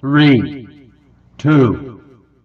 3, 2,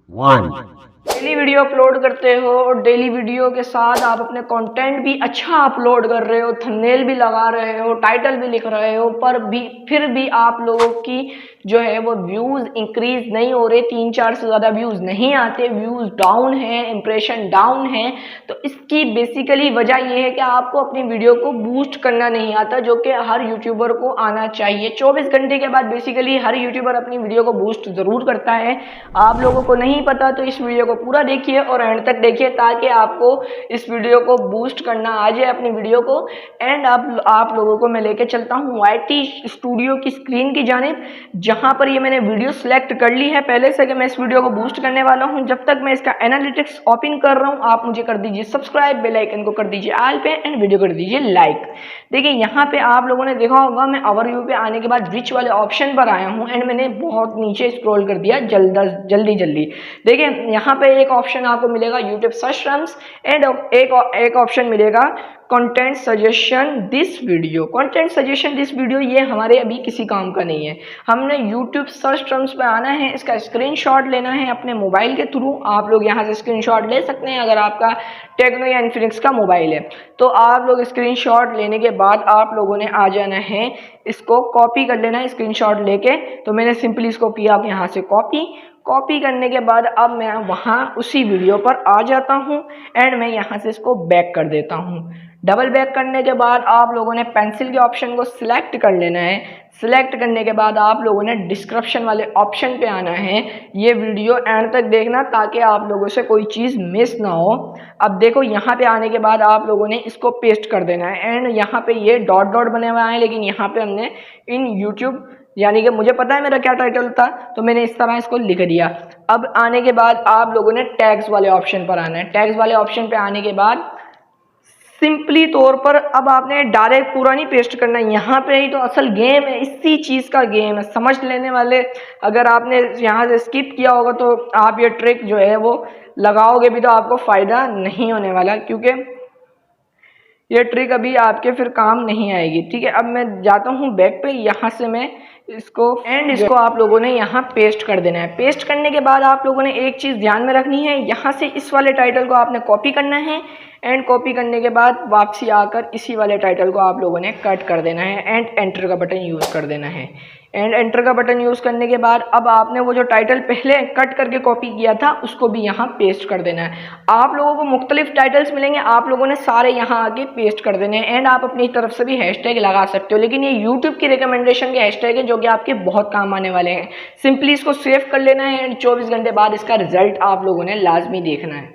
1. Daily video upload करते हो और डेली वीडियो के साथ आप अपने कंटेंट भी अच्छा अपलोड कर रहे हो, थंबनेल भी लगा रहे हो, टाइटल भी लिख रहे हो, पर भी फिर भी आप लोगों की जो है वो व्यूज़ इंक्रीज नहीं हो रहे, 3-4 से ज़्यादा व्यूज़ नहीं आते, व्यूज़ डाउन है, इंप्रेशन डाउन है। तो इसकी बेसिकली वजह ये है कि आपको अपनी वीडियो को बूस्ट करना नहीं आता, जो कि हर यूट्यूबर को आना चाहिए। 24 घंटे के बाद बेसिकली हर यूट्यूबर अपनी वीडियो को बूस्ट ज़रूर करता है। आप लोगों को नहीं पता तो इस वीडियो को पूरा देखिए और एंड तक देखिए, ताकि आपको इस वीडियो को बूस्ट करना आ जाए अपनी वीडियो को। एंड आप लोगों को मैं लेके चलता हूँ YT स्टूडियो की स्क्रीन की जानिब, जहां पर ये मैंने वीडियो सेलेक्ट कर ली है पहले से कि मैं इस वीडियो को बूस्ट करने वाला हूं। जब तक मैं इसका एनालिटिक्स ओपन कर रहा हूं, आप मुझे कर दीजिए सब्सक्राइब, बेल आइकन को कर दीजिए ऑल पे एंड वीडियो कर दीजिए लाइक। देखिए यहाँ पे आप लोगों ने देखा होगा, मैं ओवरव्यू पे आने के बाद रिच वाले ऑप्शन पर आया हूँ एंड मैंने बहुत नीचे स्क्रॉल कर दिया जल्दी। देखिए यहाँ पे एक ऑप्शन आपको मिलेगा यूट्यूब सर्च टर्म्स एंड एक ऑप्शन मिलेगा content suggestion this video. Content suggestion this video ये हमारे अभी किसी काम का नहीं है। हमने यूट्यूब सर्च टर्म्स पे आना है, इसका स्क्रीनशॉट लेना है अपने मोबाइल के थ्रू। आप लोग यहाँ से स्क्रीनशॉट ले सकते हैं अगर आपका टेक्नो या इन्फिनिक्स का मोबाइल है तो। आप लोग स्क्रीनशॉट लेने के बाद आप लोगों ने आ जाना है, इसको कॉपी कर लेना है स्क्रीनशॉट लेके। तो मैंने सिंपली इसको किया यहाँ से कॉपी करने के बाद अब मैं वहाँ उसी वीडियो पर आ जाता हूँ एंड मैं यहाँ से इसको बैक कर देता हूँ। डबल बैक करने के बाद आप लोगों ने पेंसिल के ऑप्शन को सिलेक्ट कर लेना है। सिलेक्ट करने के बाद आप लोगों ने डिस्क्रिप्शन वाले ऑप्शन पे आना है। ये वीडियो एंड तक देखना ताकि आप लोगों से कोई चीज़ मिस ना हो। अब देखो यहाँ पे आने के बाद आप लोगों ने इसको पेस्ट कर देना है एंड यहाँ पे ये डॉट डॉट बने हुए हैं, लेकिन यहाँ पे हमने इन यूट्यूब, यानी कि मुझे पता है मेरा क्या टाइटल था तो मैंने इस तरह इसको लिख दिया। अब आने के बाद आप लोगों ने टैग्स वाले ऑप्शन पर आना है। टैग्स वाले ऑप्शन पे आने के बाद सिंपली तौर पर अब आपने डायरेक्ट पूरा नहीं पेस्ट करना, यहाँ पे ही तो असल गेम है, इसी चीज़ का गेम है। समझ लेने वाले, अगर आपने यहाँ से स्किप किया होगा तो आप ये ट्रिक जो है वो लगाओगे भी तो आपको फ़ायदा नहीं होने वाला, क्योंकि ये ट्रिक अभी आपके फिर काम नहीं आएगी। ठीक है, अब मैं जाता हूँ बैक पे, यहाँ से मैं इसको आप लोगों ने यहाँ पेस्ट कर देना है। पेस्ट करने के बाद आप लोगों ने एक चीज़ ध्यान में रखनी है, यहाँ से इस वाले टाइटल को आपने कॉपी करना है एंड कॉपी करने के बाद वापसी आकर इसी वाले टाइटल को आप लोगों ने कट कर देना है एंड एंटर का बटन यूज़ कर देना है। एंड एंटर का बटन यूज़ करने के बाद अब आपने वो जो टाइटल पहले कट करके कॉपी किया था उसको भी यहाँ पेस्ट कर देना है। आप लोगों को मुख्तलिफ टाइटल्स मिलेंगे, आप लोगों ने सारे यहाँ आके पेस्ट कर देने हैं एंड आप अपनी तरफ से भी हैशटैग लगा सकते हो, लेकिन ये यूट्यूब की रिकमेंडेशन के हैशटैग है जो कि आपके बहुत काम आने वाले हैं। सिंपली इसको सेव कर लेना है एंड 24 घंटे बाद इसका रिजल्ट आप लोगों ने लाजमी देखना है।